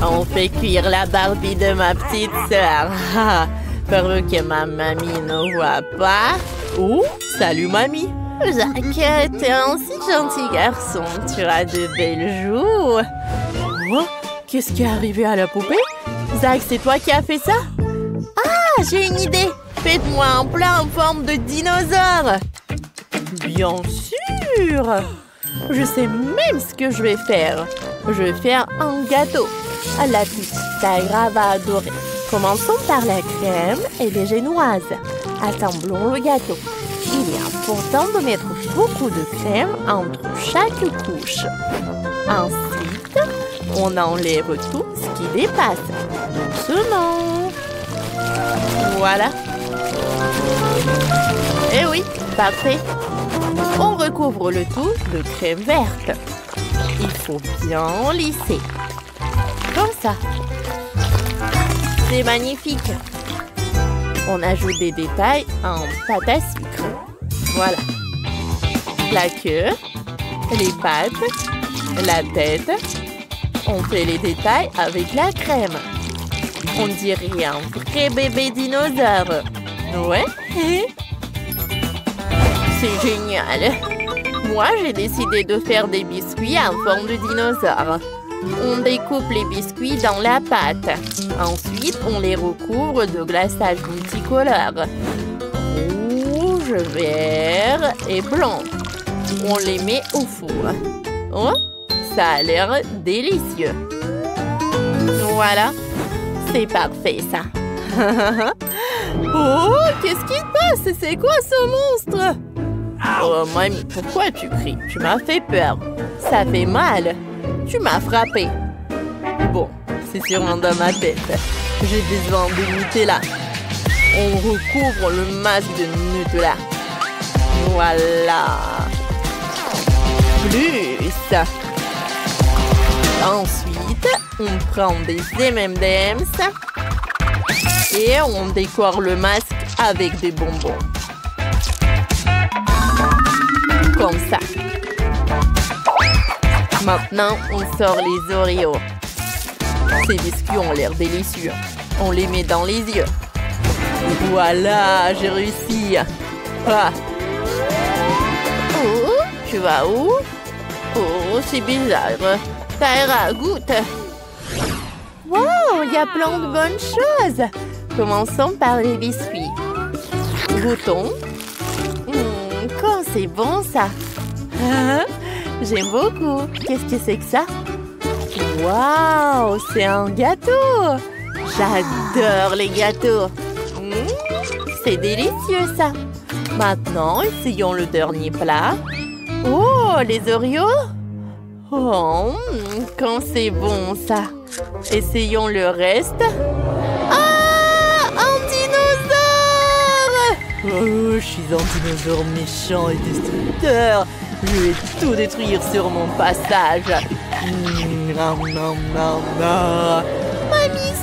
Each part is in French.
On fait cuire la Barbie de ma petite sœur. Pour que ma mamie ne voit pas. Oh, salut mamie. Jacques, t'es un si gentil garçon. Tu as de belles joues. Oh, qu'est-ce qui est arrivé à la poupée? Zach, c'est toi qui as fait ça? Ah, j'ai une idée. Faites-moi un plat en forme de dinosaure. Bien sûr. Je sais même ce que je vais faire. Je vais faire un gâteau. La petite Tyra va adorer. Commençons par la crème et les génoises. Assemblons le gâteau. Il est important de mettre beaucoup de crème entre chaque couche. Ensuite, on enlève tout ce qui dépasse. Doucement. Voilà. Eh oui, parfait. On recouvre le tout de crème verte. Il faut bien lisser. Comme ça. C'est magnifique. On ajoute des détails en pâte à sucre. Voilà. La queue, les pattes, la tête. On fait les détails avec la crème. On dirait un vrai bébé dinosaure. Ouais. C'est génial. Moi, j'ai décidé de faire des biscuits en forme de dinosaure. On découpe les biscuits dans la pâte. Ensuite, on les recouvre de glaçage multicolore. Rouge, vert et blanc. On les met au four. Oh, ça a l'air délicieux. Voilà, c'est parfait ça. Oh, qu'est-ce qui se passe? C'est quoi ce monstre? Oh, mamie, pourquoi tu cries? Tu m'as fait peur. Ça fait mal. Tu m'as frappé. Bon, c'est sûrement dans ma tête. J'ai besoin de Nutella. On recouvre le masque de Nutella. Voilà. Plus. Ensuite, on prend des M&M's et on décore le masque avec des bonbons. Comme ça. Maintenant, on sort les Oreos. Ces biscuits ont l'air délicieux. On les met dans les yeux. Voilà, j'ai réussi. Ah. Oh, tu vas où? Oh, c'est bizarre. Tyra, goûte. Wow, il y a plein de bonnes choses. Commençons par les biscuits. Goûtons. Comme c'est bon, ça. J'aime beaucoup. Qu'est-ce que c'est que ça? Waouh, c'est un gâteau. J'adore les gâteaux. C'est délicieux, ça. Maintenant, essayons le dernier plat. Oh, les Oreos. Oh, quand c'est bon, ça. Essayons le reste. Ah, un dinosaure! Oh, je suis un dinosaure méchant et destructeur. Je vais tout détruire sur mon passage. Mamie,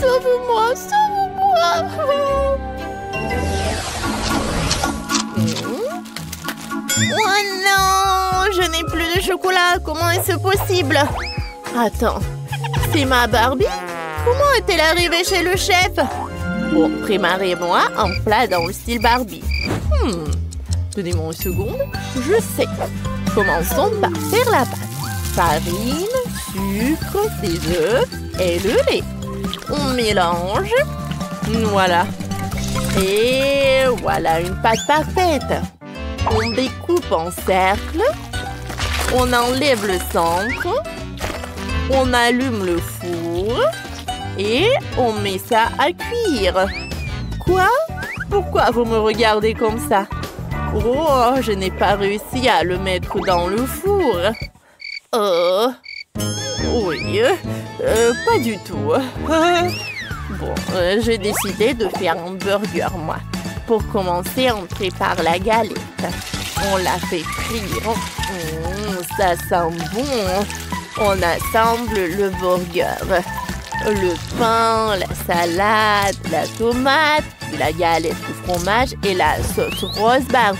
sauve-moi, sauve-moi. Oh non, je n'ai plus de chocolat. Comment est-ce possible? Attends, c'est ma Barbie? Comment est-elle arrivée chez le chef? Bon, préparez-moi un plat dans le style Barbie. Donnez-moi une seconde, je sais. Commençons par faire la pâte. Farine, sucre, des œufs et le lait. On mélange. Voilà. Et voilà une pâte parfaite. On découpe en cercle. On enlève le centre. On allume le four. Et on met ça à cuire. Quoi? Pourquoi vous me regardez comme ça? Oh, je n'ai pas réussi à le mettre dans le four. Oui, pas du tout. Bon, j'ai décidé de faire un burger, moi. Pour commencer, on prépare la galette. On la fait frire. Ça sent bon. On assemble le burger. Le pain, la salade, la tomate, la galette de fromage et la sauce rose Barbie.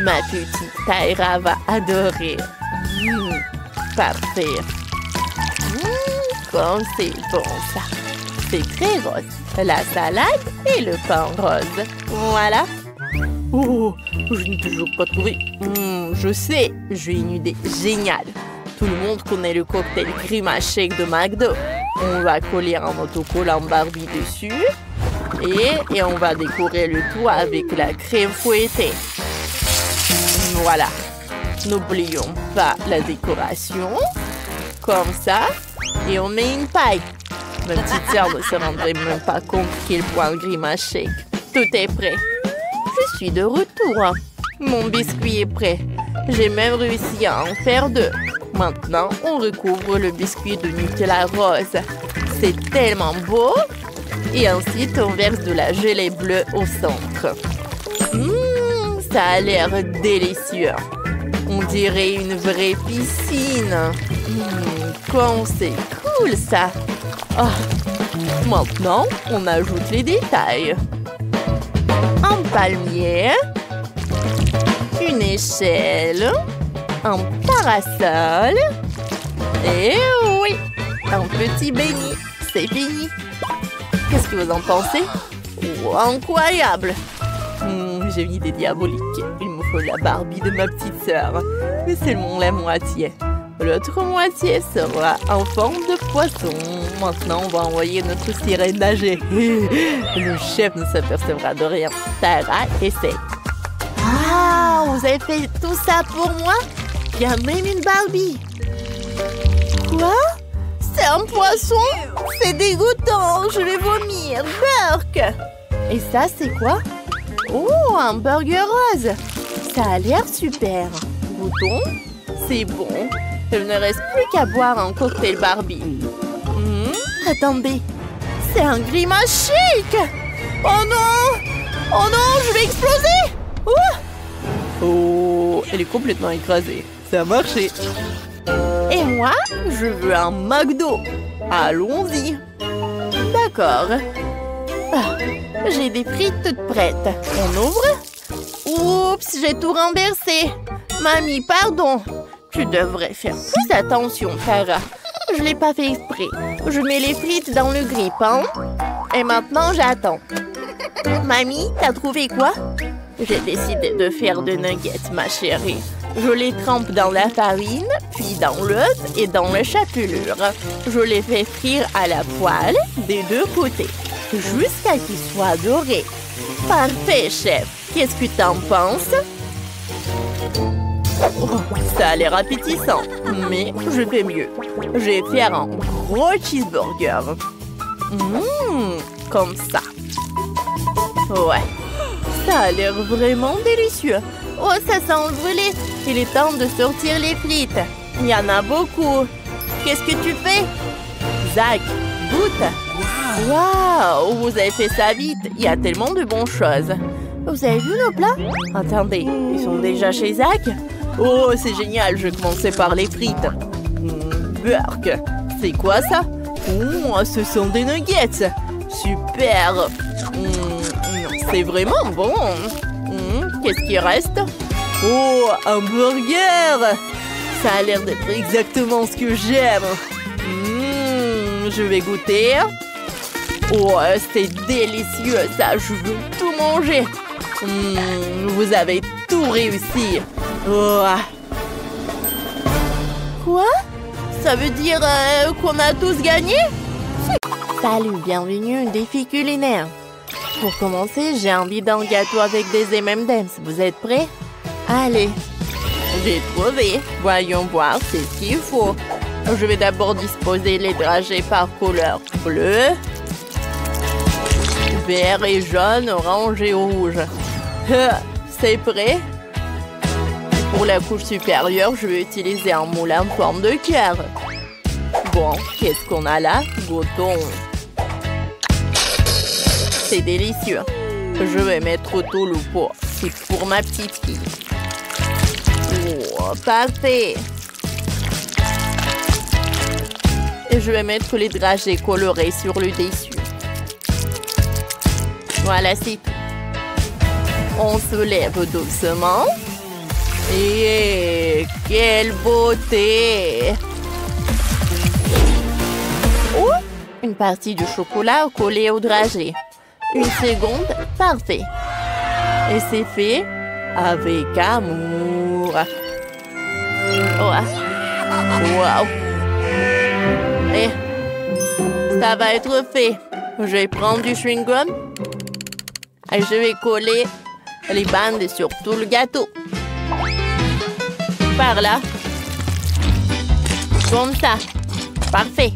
Ma petite Tyra va adorer. Parfait. comme c'est bon ça. C'est très rose. La salade et le pain rose. Voilà. Oh, je n'ai toujours pas trouvé. Je sais, j'ai une idée géniale. Tout le monde connaît le cocktail Grimace-Shake de McDo. On va coller un autocollant Barbie dessus. Et on va décorer le tout avec la crème fouettée. Voilà. N'oublions pas la décoration. Comme ça. Et on met une paille. Ma petite sœur ne se rendrait même pas compte qu'il boit un Grimace-Shake. Tout est prêt. Je suis de retour. Mon biscuit est prêt. J'ai même réussi à en faire 2. Maintenant, on recouvre le biscuit de Nutella rose. C'est tellement beau. Et ensuite, on verse de la gelée bleue au centre. Ça a l'air délicieux. On dirait une vraie piscine. Comme c'est cool ça. Oh. Maintenant, on ajoute les détails. Un palmier, une échelle, un parasol et oui, un petit béni. C'est fini. Qu'est-ce que vous en pensez? Oh, incroyable! J'ai une idée diabolique. Il me faut la Barbie de ma petite sœur. Mais seulement la moitié. L'autre moitié sera en forme de poisson. Maintenant, on va envoyer notre sirène nager. Le chef ne s'apercevra de rien. Tara, essaie. Ah, vous avez fait tout ça pour moi? Il y a même une Barbie. Quoi? C'est un poisson? C'est dégoûtant, je vais vomir. Burk! Et ça, c'est quoi? Oh, un burger rose. Ça a l'air super. Goûtons. C'est bon. Il ne reste plus qu'à boire un cocktail Barbie. Attendez. C'est un Grimace-Shake. Oh non! Oh non, je vais exploser! Oh, elle est complètement écrasée. Ça a marché. Et moi, je veux un McDo. Allons-y. D'accord. Ah, j'ai des frites toutes prêtes. On ouvre? Oups, j'ai tout renversé. Mamie, pardon. Tu devrais faire plus attention, Tara. Je l'ai pas fait exprès. Je mets les frites dans le grille-pain. Et maintenant, j'attends. Mamie, t'as trouvé quoi? J'ai décidé de faire des nuggets, ma chérie. Je les trempe dans la farine, puis dans l'œuf et dans la chapelure. Je les fais frire à la poêle des 2 côtés, jusqu'à qu'ils soient dorés. Parfait, chef. Qu'est-ce que t'en penses? Oh, ça a l'air appétissant, mais je fais mieux. Je vais faire un gros cheeseburger. Comme ça. Ouais. Ça a l'air vraiment délicieux. Oh, ça sent envolé. Il est temps de sortir les frites. Il y en a beaucoup. Qu'est-ce que tu fais? Zach, goûte. Waouh, vous avez fait ça vite. Il y a tellement de bonnes choses. Vous avez vu nos plats? Attendez, ils sont déjà chez Zach? Oh, c'est génial. Je commençais par les frites. Burk, c'est quoi ça? Oh, ce sont des nuggets. Super. C'est vraiment bon. Qu'est-ce qui reste? Oh, un burger! Ça a l'air d'être exactement ce que j'aime. Je vais goûter. Oh, c'est délicieux ça. Je veux tout manger. Vous avez tout réussi. Oh. Quoi? Ça veut dire qu'on a tous gagné? Salut, bienvenue à un défi culinaire. Pour commencer, j'ai envie d'un gâteau avec des M&M's. Vous êtes prêts? Allez. J'ai trouvé. Voyons voir, c'est ce qu'il faut. Je vais d'abord disposer les dragées par couleur. Bleu, vert et jaune, orange et rouge. C'est prêt? Pour la couche supérieure, je vais utiliser un moule en forme de cœur. Bon, qu'est-ce qu'on a là? Goûtons. C'est délicieux. Je vais mettre tout le pot. C'est pour ma petite fille. Oh, parfait. Et je vais mettre les dragées colorés sur le dessus. Voilà, c'est tout. On se lève doucement. Et quelle beauté! Une partie de chocolat collée au dragée. Une seconde, parfait. Et c'est fait avec amour. Wow. Et ça va être fait. Je vais prendre du chewing-gum et je vais coller les bandes sur tout le gâteau. Par là. Comme ça. Parfait.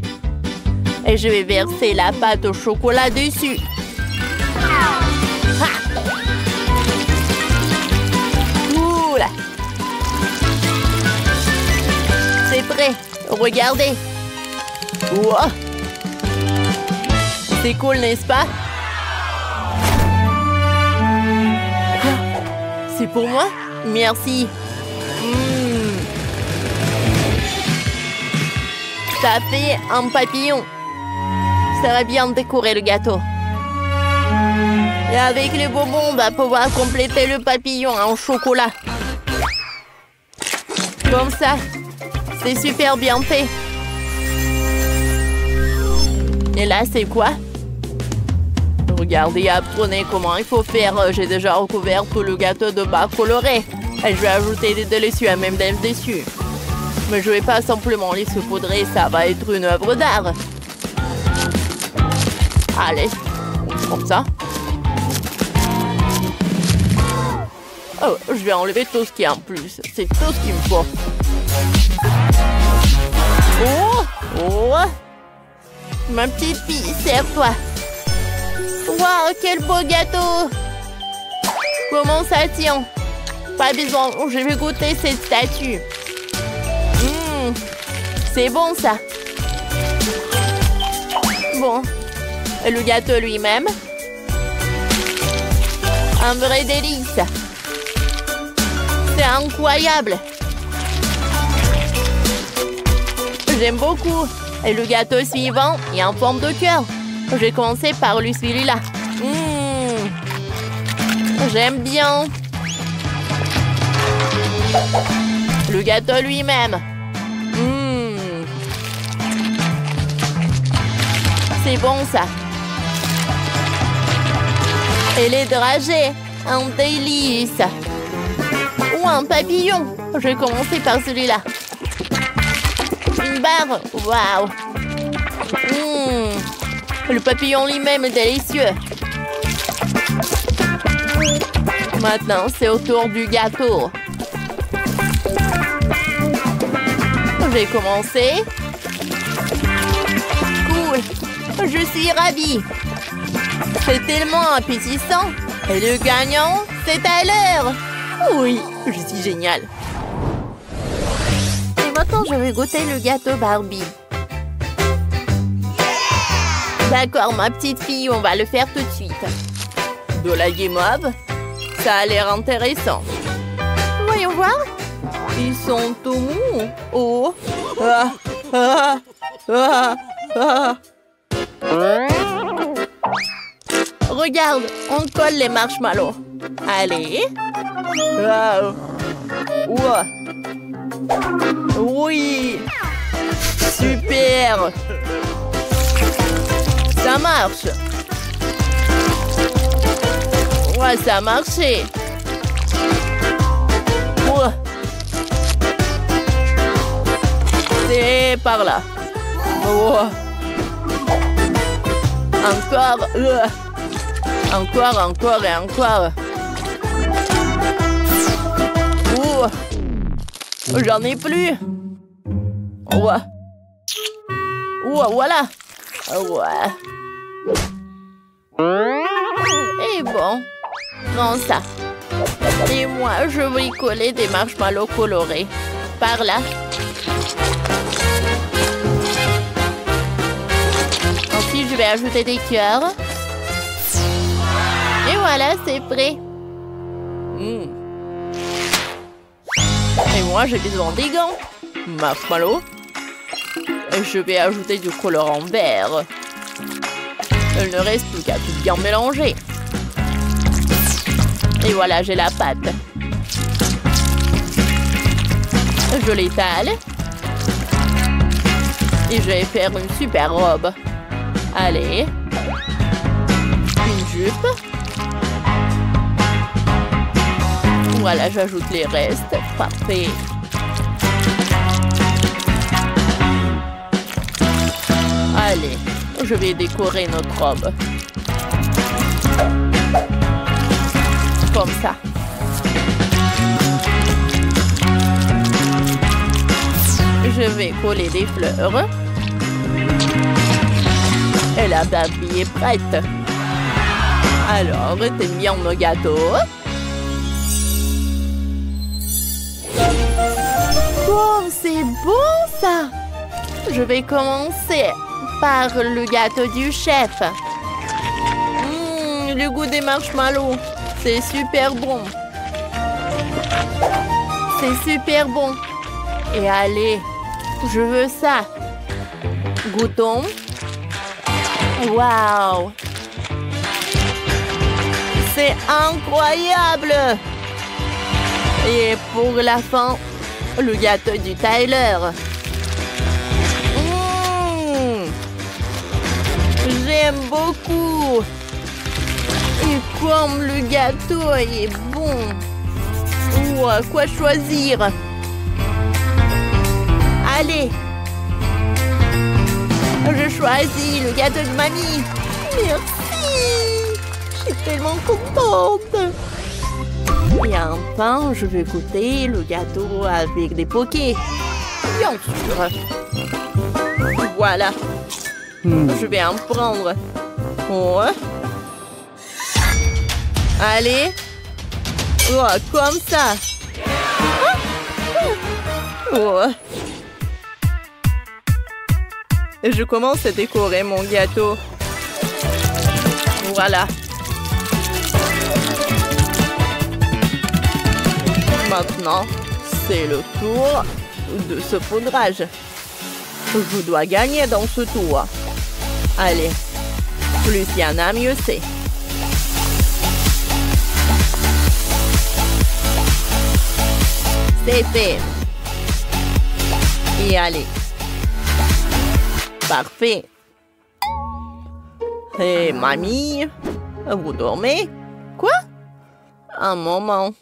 Et je vais verser la pâte au chocolat dessus. Ha! Oula! C'est prêt. Regardez. Wow! C'est cool, n'est-ce pas? C'est pour moi? Merci. Ça fait un papillon. Ça va bien décorer le gâteau. Et avec les bonbons, on va pouvoir compléter le papillon en chocolat. Comme ça. C'est super bien fait. Et là, c'est quoi? Regardez, apprenez comment il faut faire. J'ai déjà recouvert tout le gâteau de barres colorées. Et je vais ajouter des délicieux à même dessus. Mais je vais pas simplement les saupoudrer, ça va être une œuvre d'art. Allez, comme ça. Oh, je vais enlever tout ce qu'il y a en plus. C'est tout ce qu'il me faut. Oh! Ma petite fille, serve-toi. Waouh, quel beau gâteau! Comment ça tient? Pas besoin, je vais goûter cette statue. C'est bon ça. Bon, et le gâteau lui-même. Un vrai délice. C'est incroyable. J'aime beaucoup. Et le gâteau suivant est en forme de cœur. Je vais commencer par celui-là. J'aime bien. Le gâteau lui-même. C'est bon ça. Et les dragées. Un délice. Ou un papillon. Je vais commencer par celui-là. Une barre. Waouh. Le papillon lui-même est délicieux. Maintenant, c'est au tour du gâteau. Je vais commencer. Cool. Je suis ravie. C'est tellement appétissant. Et le gagnant, c'est à l'heure. Oui, je suis génial. Et maintenant, je vais goûter le gâteau Barbie. D'accord, ma petite fille, on va le faire tout de suite. De la guimauve, ça a l'air intéressant. Voyons voir. Ils sont tout mous. Oh. Regarde, on colle les marshmallows. Allez. Oui. Super. Ça marche. Ouais, ça a marché. C'est par là. Encore. Encore et encore. J'en ai plus. Voilà. Et bon, prends ça. Et moi, je vais coller des marshmallows colorés. Par là. Ensuite, je vais ajouter des cœurs. Et voilà, c'est prêt. Et moi, j'ai besoin des gants. Marshmallow. Et je vais ajouter du colorant vert. Il ne reste plus qu'à tout bien mélanger. Et voilà, j'ai la pâte. Je l'étale. Et je vais faire une super robe. Allez. Une jupe. Voilà, j'ajoute les restes. Parfait. Allez, je vais décorer notre robe. Comme ça. Je vais coller des fleurs. Et la Barbie est prête. Alors, t'aimes bien nos gâteaux? Oh, c'est bon ça! Je vais commencer par le gâteau du chef. Le goût des marshmallows. C'est super bon. C'est super bon. Et allez, je veux ça. Goûtons. Waouh! C'est incroyable! Et pour la fin, le gâteau du Tyler. J'aime beaucoup. Et comme le gâteau est bon. Quoi choisir? Allez. Je choisis le gâteau de mamie. Merci. Je suis tellement contente. Et enfin, je vais goûter le gâteau avec des pokés. Bien sûr. Voilà. Je vais en prendre. Oh. Allez. Oh, comme ça. Oh. Je commence à décorer mon gâteau. Voilà. Maintenant, c'est le tour de ce poudrage. Je dois gagner dans ce tour. Allez, plus il y en a, mieux c'est. C'est fait. Et allez. Parfait. Hé, mamie, vous dormez? Quoi? Un moment.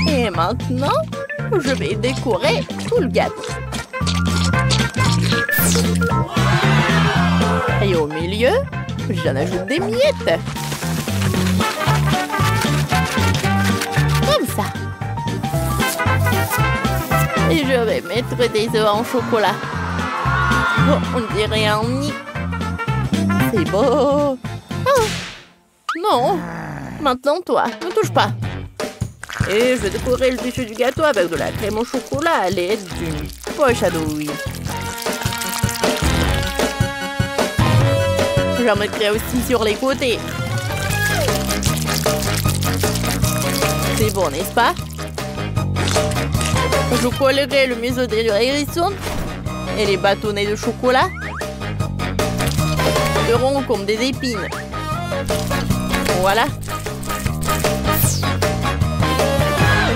Et maintenant, je vais décorer tout le gâteau. Et au milieu, j'en ajoute des miettes. Comme ça. Et je vais mettre des œufs en chocolat. Oh, on dirait un nid. C'est beau. Oh. Non. Maintenant, toi, ne touche pas. Et je vais décorer le dessus du gâteau avec de la crème au chocolat à l'aide d'une poche à douille. J'en mettrai aussi sur les côtés. C'est bon, n'est-ce pas? Je collerai le museau des hérissons et les bâtonnets de chocolat seront comme des épines. Voilà.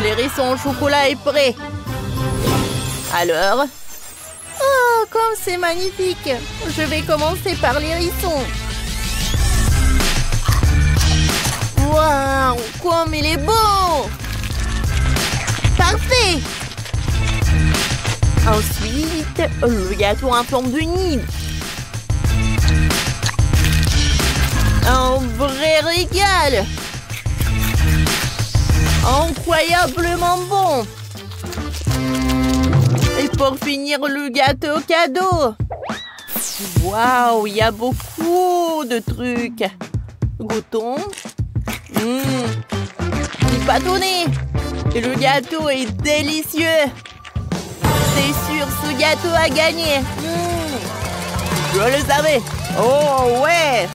L'hérisson au chocolat est prêt. Alors... Oh, comme c'est magnifique! Je vais commencer par l'hérisson. Waouh, comme il est beau! Parfait! Ensuite, le gâteau en forme de nid. Un vrai régal! Incroyablement bon! Et pour finir, le gâteau cadeau! Waouh, il y a beaucoup de trucs! Goûtons! Du bâtonnet! Et le gâteau est délicieux! C'est sûr, ce gâteau a gagné! Je le savais! Oh ouais!